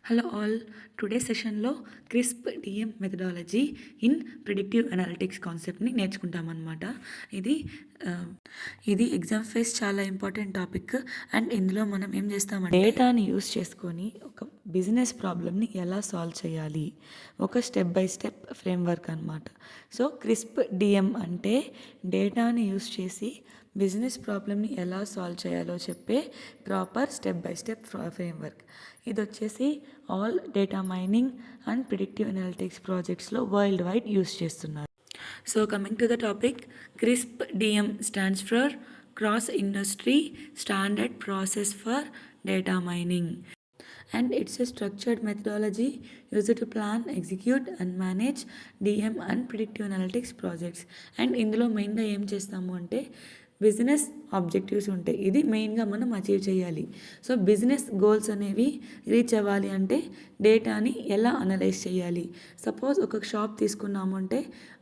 Hello all. Today సెషన్లో crisp DM methodology in predictive analytics కాన్సెప్ట్ని నేర్చుకుంటామన్నమాట. ఇది ఆ, ఇది ఎగ్జామ్ ఫేస్ చాలా ఇంపార్టెంట్ టాపిక్. అండ్ ఇందులో మనం ఏం చేస్తామంటే డేటాని యూస్ చేసుకొని ఒక బిజినెస్ ప్రాబ్లమ్ని ఎలా సాల్వ్ చేయాలి, ఒక స్టెప్ బై స్టెప్ ఫ్రేమ్వర్క్ అనమాట. సో క్రిస్ప్ డిఎం అంటే డేటాని యూస్ చేసి బిజినెస్ ప్రాబ్లమ్ని ఎలా సాల్వ్ చేయాలో చెప్పే proper step by step framework. ఇది వచ్చేసి all data mining and predictive analytics ప్రాజెక్ట్స్లో వరల్డ్ వైడ్ యూస్ చేస్తున్నారు. So coming to the topic, CRISP DM stands for cross industry standard process for data mining. And it's a structured methodology used to plan, execute and manage DM and predictive analytics projects. And ఇందులో మెయిన్గా ఏం చేస్తాము అంటే business objectives ఉంటాయి. ఇది మెయిన్గా మనం achieve చేయాలి. సో బిజినెస్ గోల్స్ అనేవి రీచ్ అవ్వాలి అంటే డేటాని ఎలా అనలైజ్ చేయాలి. సపోజ్ ఒక షాప్ తీసుకున్నాము అంటే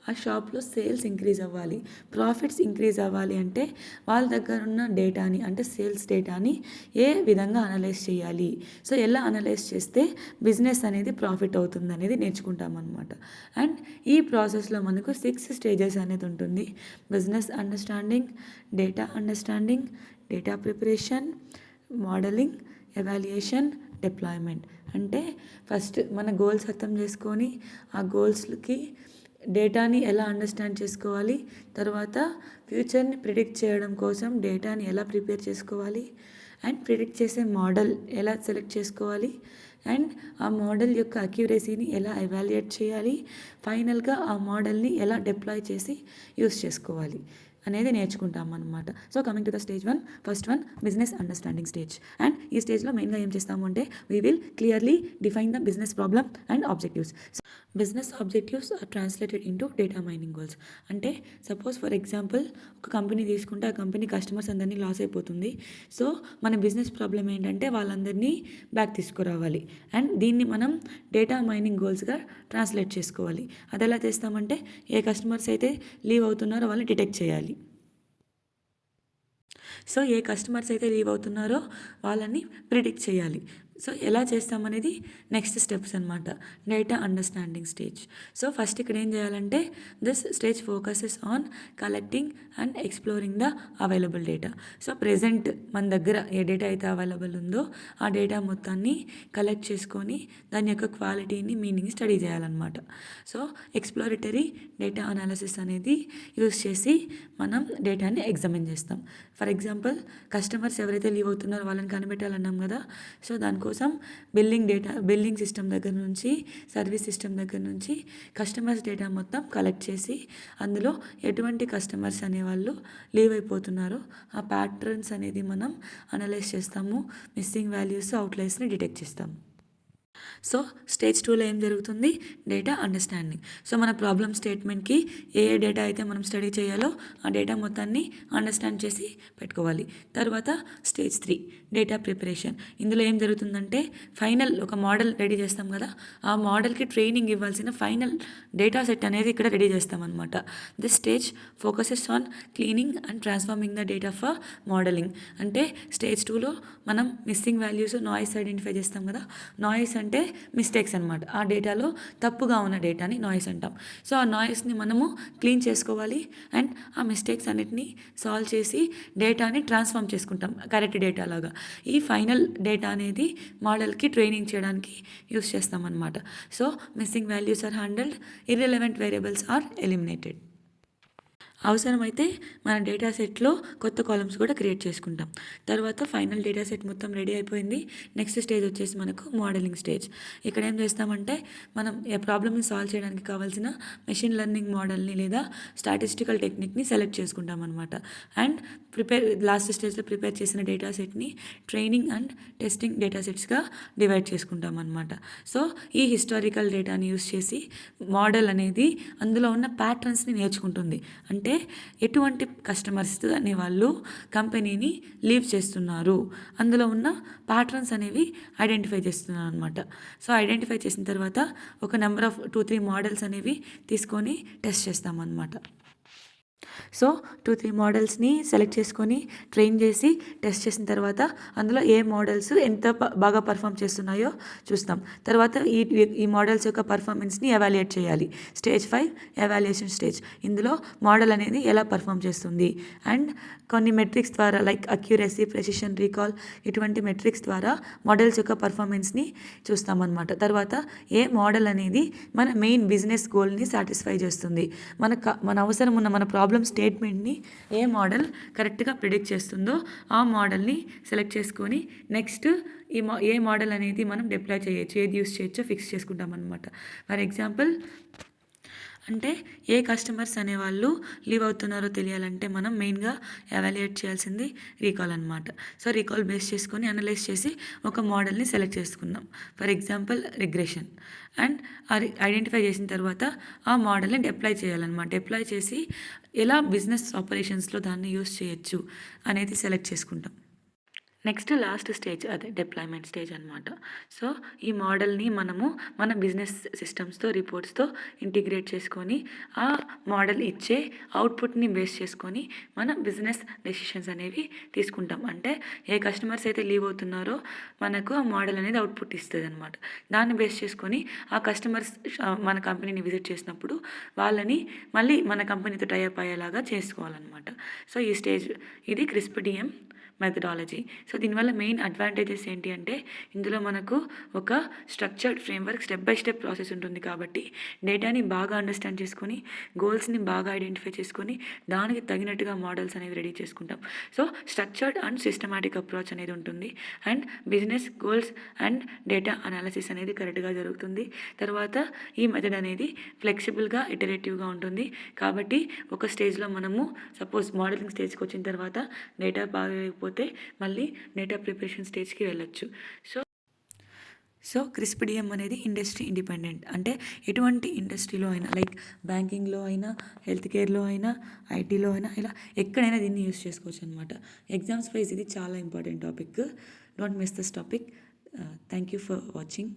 ఆ షాప్లో సేల్స్ ఇంక్రీజ్ అవ్వాలి, ప్రాఫిట్స్ ఇంక్రీజ్ అవ్వాలి అంటే వాళ్ళ దగ్గర ఉన్న డేటాని అంటే సేల్స్ డేటాని ఏ విధంగా అనలైజ్ చేయాలి, సో ఎలా అనలైజ్ చేస్తే బిజినెస్ అనేది ప్రాఫిట్ అవుతుంది అనేది నేర్చుకుంటాం అనమాట. అండ్ ఈ ప్రాసెస్లో మనకు 6 స్టేజెస్ అనేది ఉంటుంది. Business understanding, data understanding, data preparation, modelling, evaluation, deployment. అంటే ఫస్ట్ మన గోల్స్ అర్థం చేసుకొని ఆ గోల్స్కి డేటాని ఎలా అండర్స్టాండ్ చేసుకోవాలి, తర్వాత ఫ్యూచర్ని ప్రిడిక్ట్ చేయడం కోసం డేటాని ఎలా ప్రిపేర్ చేసుకోవాలి, అండ్ ప్రిడిక్ట్ చేసే మోడల్ ఎలా సెలెక్ట్ చేసుకోవాలి, అండ్ ఆ మోడల్ యొక్క అక్యురసీని ఎలా ఎవాల్యుయేట్ చేయాలి, ఫైనల్గా ఆ మోడల్ని ఎలా డిప్లాయ్ చేసి యూస్ చేసుకోవాలి అనేది నేర్చుకుంటాం అనమాట. So coming to the stage 1, first one business understanding stage. And ఈ స్టేజ్లో మెయిన్గా ఏం చేస్తాము అంటే we will clearly define the business problem and objectives. Business objectives are translated into data mining goals. అంటే సపోజ్ ఫర్ ఎగ్జాంపుల్ ఒక company తీసుకుంటే ఆ కంపెనీ కస్టమర్స్ అందరినీ లాస్ అయిపోతుంది. సో మన బిజినెస్ ప్రాబ్లం ఏంటంటే వాళ్ళందరినీ బ్యాక్ తీసుకురావాలి. అండ్ దీన్ని మనం డేటా మైనింగ్ గోల్స్గా ట్రాన్స్లేట్ చేసుకోవాలి. అది ఎలా చేస్తామంటే ఏ కస్టమర్స్ అయితే లీవ్ అవుతున్నారో వాళ్ళని డిటెక్ట్ చేయాలి. సో ఏ కస్టమర్స్ అయితే లీవ్ అవుతున్నారో వాళ్ళని ప్రిడిక్ట్ చేయాలి. సో ఎలా చేస్తామనేది నెక్స్ట్ స్టెప్స్ అనమాట, data understanding stage. So first ఇక్కడ ఏం చేయాలంటే this stage focuses on collecting and exploring the available data. So present మన దగ్గర ఏ డేటా అయితే అవైలబుల్ ఉందో ఆ డేటా మొత్తాన్ని కలెక్ట్ చేసుకొని దాని యొక్క క్వాలిటీని, మీనింగ్ స్టడీ చేయాలన్నమాట. సో ఎక్స్ప్లోరేటరీ డేటా అనాలిసిస్ అనేది యూస్ చేసి మనం డేటాని ఎగ్జామిన్ చేస్తాం. ఫర్ ఎగ్జాంపుల్ కస్టమర్స్ ఎవరైతే లీవ్ అవుతున్నారో వాళ్ళని కనిపెట్టాలన్నాం కదా. సో దానికోసం బిల్లింగ్ సిస్టమ్ దగ్గర నుంచి, సర్వీస్ సిస్టమ్ దగ్గర నుంచి కస్టమర్స్ డేటా మొత్తం కలెక్ట్ చేసి అందులో ఎటువంటి కస్టమర్స్ అనేవాళ్ళు లీవ్ అయిపోతున్నారో ఆ ప్యాటర్న్స్ అనేది మనం అనలైజ్ చేస్తాము. మిస్సింగ్ వాల్యూస్, అవుట్లైర్స్ని డిటెక్ట్ చేస్తాము. సో స్టేజ్ 2లో ఏం జరుగుతుంది, డేటా అండర్స్టాండింగ్. సో మన ప్రాబ్లమ్ స్టేట్మెంట్కి ఏ డేటా అయితే మనం స్టడీ చేయాలో ఆ డేటా మొత్తాన్ని అండర్స్టాండ్ చేసి పెట్టుకోవాలి. తర్వాత స్టేజ్ 3 డేటా ప్రిపరేషన్. ఇందులో ఏం జరుగుతుందంటే ఫైనల్ ఒక మోడల్ రెడీ చేస్తాం కదా, ఆ మోడల్కి ట్రైనింగ్ ఇవ్వాల్సిన ఫైనల్ డేటా సెట్ అనేది ఇక్కడ రెడీ చేస్తామన్నమాట. This stage focuses on cleaning and transforming the data for modelling. అంటే స్టేజ్ 2లో మనం మిస్సింగ్ వాల్యూస్, నాయిస్ ఐడెంటిఫై చేస్తాం కదా. నాయిస్ అంటే మిస్టేక్స్ అనమాట. ఆ డేటాలో తప్పుగా ఉన్న డేటాని నాయిస్ అంటాం. సో ఆ నాయిస్ని మనము క్లీన్ చేసుకోవాలి అండ్ ఆ మిస్టేక్స్ అన్నిటిని సాల్వ్ చేసి డేటాని ట్రాన్స్ఫార్మ్ చేసుకుంటాం కరెక్ట్ డేటా లాగా. ఈ ఫైనల్ డేటా అనేది మోడల్కి ట్రైనింగ్ చేయడానికి యూస్ చేస్తామన్నమాట. So missing values are handled, irrelevant variables are eliminated. అవసరమైతే మన డేటా సెట్లో కొత్త కాలమ్స్ కూడా క్రియేట్ చేసుకుంటాం. తర్వాత ఫైనల్ డేటా సెట్ మొత్తం రెడీ అయిపోయింది. నెక్స్ట్ స్టేజ్ వచ్చేసి మనకు మోడలింగ్ స్టేజ్. ఇక్కడ ఏం చేస్తామంటే మనం ఏ ప్రాబ్లమ్ని సాల్వ్ చేయడానికి కావాల్సిన మెషిన్ లెర్నింగ్ మోడల్ని లేదా స్టాటిస్టికల్ టెక్నిక్ని సెలెక్ట్ చేసుకుంటాం అనమాట. అండ్ లాస్ట్ స్టేజ్లో ప్రిపేర్ చేసిన డేటా సెట్ని ట్రైనింగ్ అండ్ టెస్టింగ్ డేటా సెట్స్గా డివైడ్ చేసుకుంటాం అనమాట. సో ఈ హిస్టారికల్ డేటాని యూస్ చేసి మోడల్ అనేది అందులో ఉన్న ప్యాటర్న్స్ని నేర్చుకుంటుంది. అంటే ఎటువంటి కస్టమర్స్ అనేవాళ్ళు కంపెనీని లీవ్ చేస్తున్నారు, అందులో ఉన్న ప్యాటర్న్స్ అనేవి ఐడెంటిఫై చేస్తున్నారు అనమాట. సో ఐడెంటిఫై చేసిన తర్వాత ఒక నెంబర్ ఆఫ్ 2-3 మోడల్స్ అనేవి తీసుకొని టెస్ట్ చేస్తామన్నమాట. సో 2-3 మోడల్స్‌ని సెలెక్ట్ చేసుకొని, ట్రైన్ చేసి, టెస్ట్ చేసిన తర్వాత అందులో ఏ మోడల్స్ ఎంత బాగా పర్ఫార్మ్ చేస్తున్నాయో చూస్తాం. తర్వాత ఈ మోడల్స్ యొక్క పర్ఫార్మెన్స్‌ని ఎవాల్యుయేట్ చేయాలి. Stage 5 evaluation stage. ఇందులో మోడల్ అనేది ఎలా పర్ఫార్మ్ చేస్తుంది అండ్ కొన్ని మెట్రిక్స్ ద్వారా లైక్ అక్యురసీ, ప్రెసిషన్, రీకాల్ ఇటువంటి మెట్రిక్స్ ద్వారా మోడల్స్ యొక్క పర్ఫార్మెన్స్‌ని చూస్తామన్నమాట. తర్వాత ఏ మోడల్ అనేది మన మెయిన్ బిజినెస్ గోల్ని సాటిస్ఫై చేస్తుంది. మన అవసరం ఉన్న మన ప్రాబ్లమ్ స్టేట్మెంట్ని ఏ మోడల్ కరెక్ట్గా ప్రిడిక్ట్ చేస్తుందో ఆ మోడల్ని సెలెక్ట్ చేసుకొని నెక్స్ట్ ఏ మోడల్ అనేది మనం డిప్లాయ్ చేయొచ్చు, ఏది యూస్ చేయొచ్చో ఫిక్స్ చేసుకుంటాం అనమాట. ఫర్ ఎగ్జాంపుల్ అంటే ఏ కస్టమర్స్ అనేవాళ్ళు లీవ్ అవుతున్నారో తెలియాలంటే మనం మెయిన్గా ఎవాల్యుయేట్ చేయాల్సింది రీకాల్ అనమాట. సో రీకాల్ బేస్ చేసుకొని అనలైజ్ చేసి ఒక మోడల్ని సెలెక్ట్ చేసుకున్నాం. For example regression and identify చేసిన తర్వాత ఆ మోడల్ని డిప్లాయ్ చేయాలన్నమాట. డిప్లాయ్ చేసి ఎలా బిజినెస్ ఆపరేషన్స్లో దాన్ని యూస్ చేయొచ్చు అనేది సెలెక్ట్ చేసుకుంటాం. నెక్స్ట్ లాస్ట్ స్టేజ్ అదే డిప్లాయ్మెంట్ స్టేజ్ అనమాట. సో ఈ మోడల్ని మనము మన బిజినెస్ సిస్టమ్స్తో, రిపోర్ట్స్తో ఇంటిగ్రేట్ చేసుకొని ఆ మోడల్ ఇచ్చే అవుట్పుట్ని బేస్ చేసుకొని మన బిజినెస్ డెసిషన్స్ అనేవి తీసుకుంటాం. అంటే ఏ కస్టమర్స్ అయితే లీవ్ అవుతున్నారో మనకు ఆ మోడల్ అనేది అవుట్పుట్ ఇస్తుంది అనమాట. దాన్ని బేస్ చేసుకొని ఆ కస్టమర్స్ మన కంపెనీని విజిట్ చేసినప్పుడు వాళ్ళని మళ్ళీ మన కంపెనీతో టైఅప్ అయ్యేలాగా చేసుకోవాలన్నమాట. సో ఈ స్టేజ్ ఇది క్రిస్ప్ డిఎం మెథడాలజీ. సో దీనివల్ల మెయిన్ అడ్వాంటేజెస్ ఏంటి అంటే ఇందులో మనకు ఒక structured framework, step by step process ఉంటుంది కాబట్టి డేటాని బాగా అండర్స్టాండ్ చేసుకొని, గోల్స్ని బాగా ఐడెంటిఫై చేసుకొని దానికి తగినట్టుగా మోడల్స్ అనేవి రెడీ చేసుకుంటాం. So structured and systematic approach అనేది ఉంటుంది and business goals and data analysis అనేది కరెక్ట్గా జరుగుతుంది. తర్వాత ఈ మెథడ్ అనేది ఫ్లెక్సిబుల్గా, ఇటరేటివ్గా ఉంటుంది. కాబట్టి ఒక స్టేజ్లో మనము సపోజ్ మోడలింగ్ స్టేజ్కి వచ్చిన తర్వాత డేటా బాగా లేకపోతే మళ్ళీ డేటా ప్రిపరేషన్ స్టేజ్కి వెళ్ళొచ్చు. సో క్రిస్ప్ డిఎం అనేది ఇండస్ట్రీ ఇండిపెండెంట్. అంటే ఎటువంటి ఇండస్ట్రీలో అయినా లైక్ బ్యాంకింగ్లో అయినా, హెల్త్ కేర్లో అయినా, ఐటీలో అయినా ఇలా ఎక్కడైనా దీన్ని యూస్ చేసుకోవచ్చు అనమాట. ఎగ్జామ్స్ వైజ్ ఇది చాలా important topic. Don't miss this topic. Thank you for watching.